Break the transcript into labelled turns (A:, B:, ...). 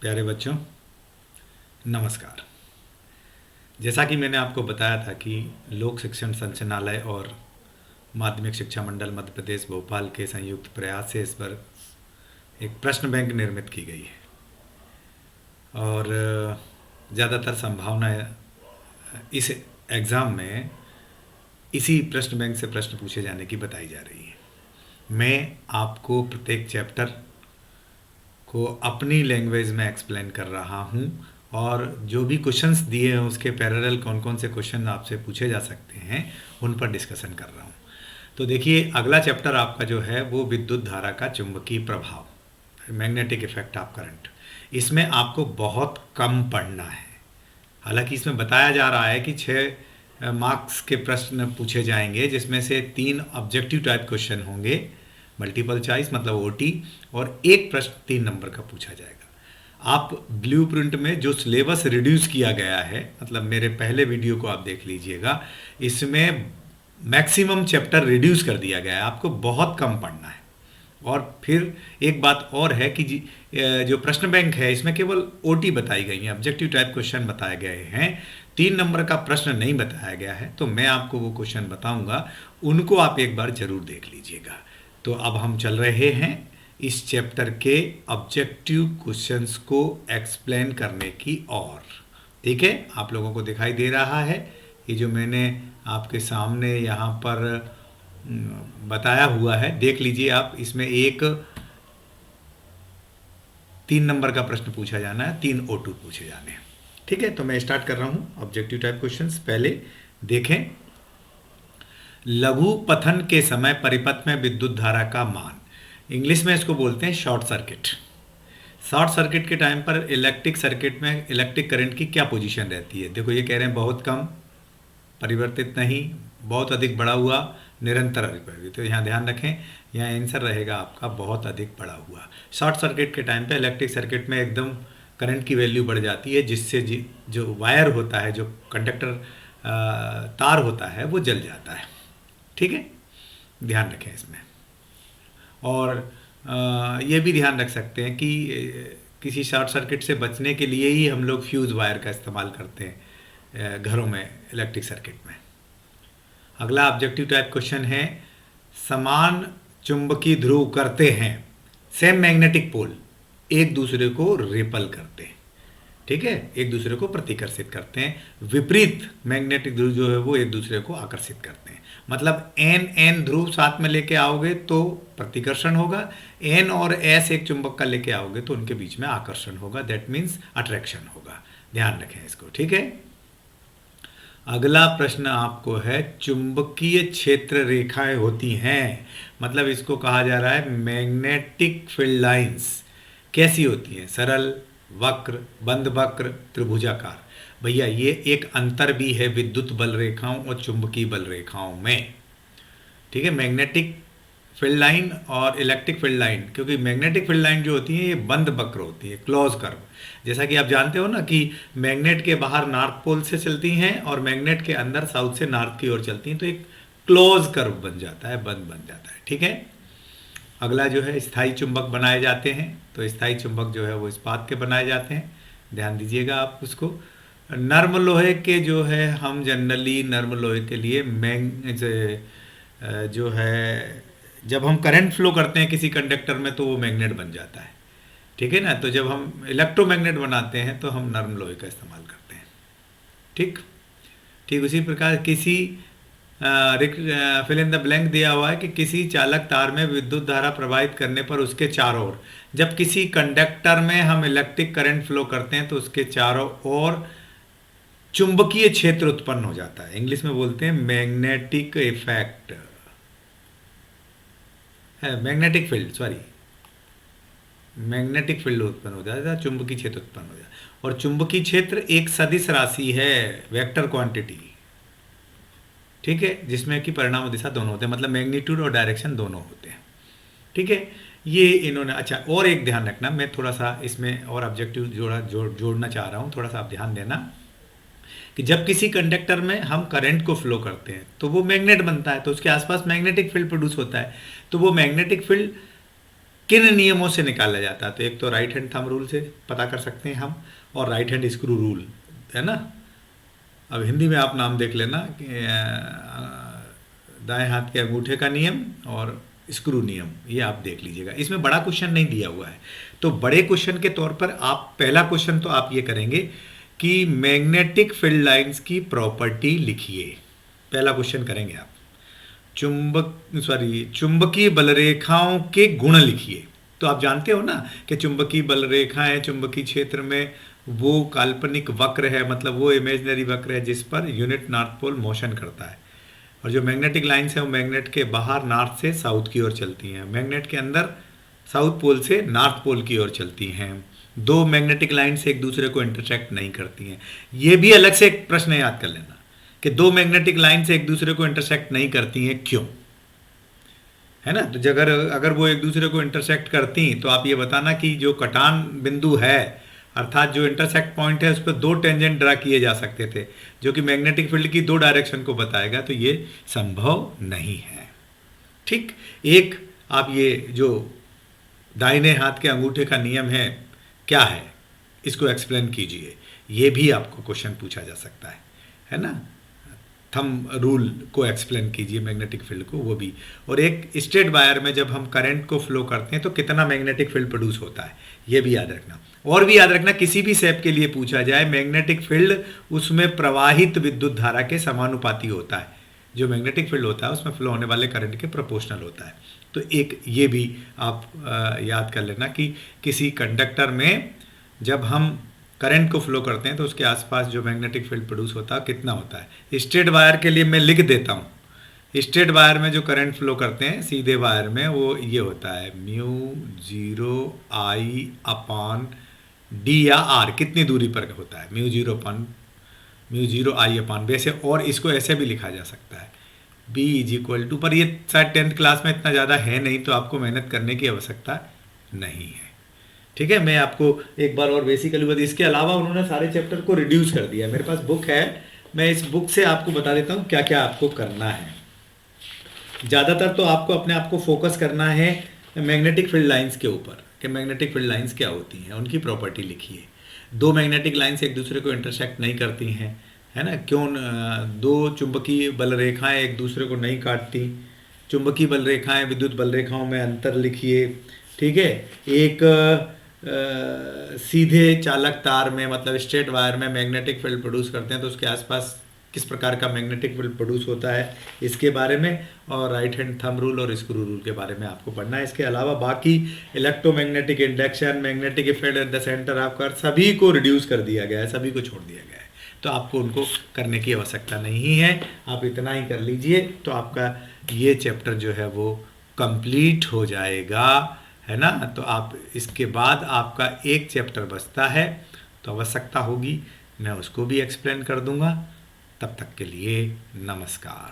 A: प्यारे बच्चों, नमस्कार। जैसा कि मैंने आपको बताया था कि लोक शिक्षण संचालनालय और माध्यमिक शिक्षा मंडल मध्य प्रदेश भोपाल के संयुक्त प्रयास से इस पर एक प्रश्न बैंक निर्मित की गई है और ज़्यादातर संभावना इस एग्ज़ाम में इसी प्रश्न बैंक से प्रश्न पूछे जाने की बताई जा रही है। मैं आपको प्रत्येक चैप्टर को अपनी लैंग्वेज में एक्सप्लेन कर रहा हूँ और जो भी क्वेश्चंस दिए हैं उसके पैरेलल कौन कौन से क्वेश्चन आपसे पूछे जा सकते हैं उन पर डिस्कशन कर रहा हूँ। तो देखिए, अगला चैप्टर आपका जो है वो विद्युत धारा का चुंबकीय प्रभाव, मैग्नेटिक इफेक्ट ऑफ करंट। इसमें आपको बहुत कम पढ़ना है। हालांकि इसमें बताया जा रहा है कि 6 मार्क्स के प्रश्न पूछे जाएंगे, जिसमें से 3 ऑब्जेक्टिव टाइप क्वेश्चन होंगे, मल्टीपल चॉइस मतलब ओटी, और एक प्रश्न 3 नंबर का पूछा जाएगा। आप ब्लूप्रिंट में जो सिलेबस रिड्यूस किया गया है, मतलब मेरे पहले वीडियो को आप देख लीजिएगा, इसमें मैक्सिमम चैप्टर रिड्यूस कर दिया गया है, आपको बहुत कम पढ़ना है। और फिर एक बात और है कि जो प्रश्न बैंक है इसमें केवल ओटी बताई गई है, ऑब्जेक्टिव टाइप क्वेश्चन बताए गए हैं, 3 नंबर का प्रश्न नहीं बताया गया है। तो मैं आपको वो क्वेश्चन बताऊंगा, उनको आप एक बार जरूर देख लीजिएगा। तो अब हम चल रहे हैं इस चैप्टर के ऑब्जेक्टिव क्वेश्चंस को एक्सप्लेन करने की ओर। ठीक है, आप लोगों को दिखाई दे रहा है ये जो मैंने आपके सामने यहाँ पर बताया हुआ है, देख लीजिए आप। इसमें एक 3 नंबर का प्रश्न पूछा जाना है, 3 O2 पूछे जाने हैं। ठीक है, तो मैं स्टार्ट कर रहा हूँ ऑब्जेक्टिव टाइप क्वेश्चंस। पहले देखें, लघु पथन के समय परिपथ में विद्युत धारा का मान, इंग्लिश में इसको बोलते हैं शॉर्ट सर्किट। शॉर्ट सर्किट के टाइम पर इलेक्ट्रिक सर्किट में इलेक्ट्रिक करंट की क्या पोजीशन रहती है? देखो, ये कह रहे हैं बहुत कम, परिवर्तित नहीं, बहुत अधिक बढ़ा हुआ, निरंतर अपरिवर्तित। तो यहाँ ध्यान रखें, यहाँ आंसर रहेगा आपका बहुत अधिक बढ़ा हुआ। शॉर्ट सर्किट के टाइम पे इलेक्ट्रिक सर्किट में एकदम करंट की वैल्यू बढ़ जाती है, जिससे जो वायर होता है, जो कंडक्टर तार होता है, वो जल जाता है। ठीक है, ध्यान रखें इसमें। और ये भी ध्यान रख सकते हैं कि किसी शॉर्ट सर्किट से बचने के लिए ही हम लोग फ्यूज़ वायर का इस्तेमाल करते हैं घरों में इलेक्ट्रिक सर्किट में। अगला ऑब्जेक्टिव टाइप क्वेश्चन है, समान चुंबकीय ध्रुव करते हैं, सेम मैग्नेटिक पोल एक दूसरे को रिपल करते हैं। ठीक है, एक दूसरे को प्रतिकर्षित करते हैं। विपरीत मैग्नेटिक ध्रुव जो है वो एक दूसरे को आकर्षित करते हैं। मतलब एन ध्रुव साथ में लेके आओगे तो प्रतिकर्षण होगा, एन और एस एक चुंबक का लेके आओगे तो उनके बीच में आकर्षण होगा, दैट मीन्स अट्रैक्शन होगा। ध्यान रखें इसको। ठीक है, अगला प्रश्न आपको है, चुंबकीय क्षेत्र रेखाएं होती हैं, मतलब इसको कहा जा रहा है मैग्नेटिक फील्ड लाइंस। कैसी होती हैं? सरल, वक्र, बंद वक्र, त्रिभुजाकार। भैया, ये एक अंतर भी है विद्युत बल रेखाओं और चुंबकीय बल रेखाओं में। ठीक है, मैग्नेटिक फील्ड लाइन और इलेक्ट्रिक फील्ड लाइन, क्योंकि मैग्नेटिक फील्ड लाइन जो होती है ये बंद वक्र होती है, क्लोज कर्व। जैसा कि आप जानते हो ना कि मैग्नेट के बाहर नॉर्थ पोल से चलती हैं और मैग्नेट के अंदर साउथ से नॉर्थ की ओर चलती हैं, तो एक क्लोज कर्व बन जाता है, बंद बन जाता है। ठीक है, अगला जो है, स्थायी चुंबक बनाए जाते हैं। तो स्थायी चुंबक जो है वो इस्पात के बनाए जाते हैं, ध्यान दीजिएगा आप उसको। नर्म लोहे के जो है, हम जनरली नर्म लोहे के लिए जो है, जब हम करंट फ्लो करते हैं किसी कंडक्टर में तो वो मैग्नेट बन जाता है। ठीक है ना, तो जब हम इलेक्ट्रोमैग्नेट बनाते हैं तो हम नर्म लोहे का इस्तेमाल करते हैं। ठीक ठीक उसी प्रकार किसी फिल इन द ब्लैंक दिया हुआ है कि किसी चालक तार में विद्युत धारा प्रवाहित करने पर उसके चारों ओर, जब किसी कंडक्टर में हम इलेक्ट्रिक करंट फ्लो करते हैं तो उसके चारों ओर चुंबकीय क्षेत्र उत्पन्न हो जाता है। इंग्लिश में बोलते हैं मैग्नेटिक इफेक्ट, है magnetic field, sorry, magnetic field उत्पन्न हो जाता है, चुंबकीय क्षेत्र उत्पन्न हो जाता है। और चुंबकीय क्षेत्र एक सदिश राशि है, वेक्टर क्वांटिटी। ठीक है, जिसमें कि परिणाम और दिशा दोनों होते हैं, मतलब मैग्नीट्यूड और डायरेक्शन दोनों होते हैं। ठीक है, ये इन्होंने, अच्छा, और एक ध्यान रखना, मैं थोड़ा सा इसमें और ऑब्जेक्टिव जोड़ना चाह रहा हूँ, थोड़ा सा आप ध्यान देना कि जब किसी कंडक्टर में हम करंट को फ्लो करते हैं तो वो मैग्नेट बनता है, तो उसके आसपास मैग्नेटिक फील्ड प्रोड्यूस होता है। तो वो मैग्नेटिक फील्ड किन नियमों से निकाला जाता है? तो एक तो राइट हैंड थंब रूल से पता कर सकते हैं हम, और राइट हैंड स्क्रू रूल, है ना। अब हिंदी में आप नाम देख लेना कि दाएं हाथ के अंगूठे का नियम और स्क्रू नियम, ये आप देख लीजिएगा। इसमें बड़ा क्वेश्चन नहीं दिया हुआ है, तो बड़े क्वेश्चन के तौर पर आप पहला क्वेश्चन तो आप ये करेंगे कि मैग्नेटिक फील्ड लाइंस की प्रॉपर्टी लिखिए। पहला क्वेश्चन करेंगे आप। चुंबकीय बलरेखाओं के गुण लिखिए। तो आप जानते हो ना कि चुंबकीय बलरेखाएं चुंबकीय क्षेत्र में वो काल्पनिक वक्र है, मतलब वो इमेजिनरी वक्र है जिस per unit north pole motion करता है, और जो मैग्नेटिक लाइन्स है वो मैग्नेट के बाहर नॉर्थ से साउथ की ओर चलती हैं, मैग्नेट के अंदर साउथ पोल से नॉर्थ पोल की ओर चलती हैं। दो मैग्नेटिक लाइन्स एक दूसरे को इंटरसेक्ट नहीं करती हैं। ये भी अलग से एक प्रश्न याद कर लेना कि दो मैग्नेटिक लाइन्स एक दूसरे को इंटरसेक्ट नहीं करती हैं, क्यों, है ना। तो अगर वो एक दूसरे को इंटरसेक्ट करती तो आप ये बताना कि जो कटान बिंदु है, अर्थात जो इंटरसेक्ट पॉइंट है, उस पर दो टेंजेंट ड्रा किए जा सकते थे जो कि मैग्नेटिक फील्ड की दो डायरेक्शन को बताएगा, तो ये संभव नहीं है। ठीक, एक आप ये जो दाहिने हाथ के अंगूठे का नियम है क्या है, इसको एक्सप्लेन कीजिए। ये भी आपको क्वेश्चन पूछा जा सकता है ना। थंब रूल को एक्सप्लेन कीजिए मैग्नेटिक फील्ड को, वो भी। और एक स्ट्रेट वायर में जब हम करंट को फ्लो करते हैं तो कितना मैग्नेटिक फील्ड प्रोड्यूस होता है, ये भी याद रखना। और भी याद रखना, किसी भी शेप के लिए पूछा जाए, मैग्नेटिक फील्ड उसमें प्रवाहित विद्युत धारा के समानुपाती होता है। जो मैग्नेटिक फील्ड होता है उसमें फ्लो होने वाले करंट के प्रोपोर्शनल होता है। तो एक ये भी आप याद कर लेना कि किसी कंडक्टर में जब हम करंट को फ्लो करते हैं तो उसके आसपास जो मैग्नेटिक फील्ड प्रोड्यूस होता है कितना होता है। स्ट्रेट वायर के लिए मैं लिख देता हूँ। स्ट्रेट वायर में जो करंट फ्लो करते हैं सीधे वायर में, वो ये होता है μ0I अपान डी या आर, कितनी दूरी पर होता है, μ0I अपान। वैसे और इसको ऐसे भी लिखा जा सकता है B = पर ये शायद 10th क्लास में इतना ज़्यादा है नहीं, तो आपको मेहनत करने की आवश्यकता नहीं है। ठीक है, मैं आपको एक बार और बेसिकली बता, इसके अलावा उन्होंने सारे चैप्टर को रिड्यूस कर दिया। मेरे पास बुक है, मैं इस बुक से आपको बता देता हूँ क्या क्या आपको करना है। ज़्यादातर तो आपको अपने आप को फोकस करना है मैग्नेटिक फील्ड लाइंस के ऊपर कि मैग्नेटिक फील्ड लाइंस क्या होती हैं, उनकी प्रॉपर्टी लिखिए। दो मैग्नेटिक लाइंस एक दूसरे को इंटरसेक्ट नहीं करती हैं, है ना। क्यों दो चुंबकीय बल रेखाएं एक दूसरे को नहीं काटती, चुंबकीय बल रेखाएं विद्युत बल रेखाओं में अंतर लिखिए। ठीक है, एक सीधे चालक तार में, मतलब स्ट्रेट वायर में मैग्नेटिक फील्ड प्रोड्यूस करते हैं तो उसके आसपास किस प्रकार का मैग्नेटिक फील्ड प्रोड्यूस होता है, इसके बारे में, और राइट हैंड थंब रूल और स्क्रू रूल के बारे में आपको पढ़ना है। इसके अलावा बाकी electromagnetic induction, magnetic effect at the centre of earth, सभी को रिड्यूस कर दिया गया है, सभी को छोड़ दिया गया है, तो आपको उनको करने की आवश्यकता नहीं है। आप इतना ही कर लीजिए तो आपका ये चैप्टर जो है वो कंप्लीट हो जाएगा, है ना। तो आप इसके बाद आपका एक चैप्टर बचता है, तो आवश्यकता होगी मैं उसको भी एक्सप्लेन कर दूंगा। तब तक के लिए नमस्कार।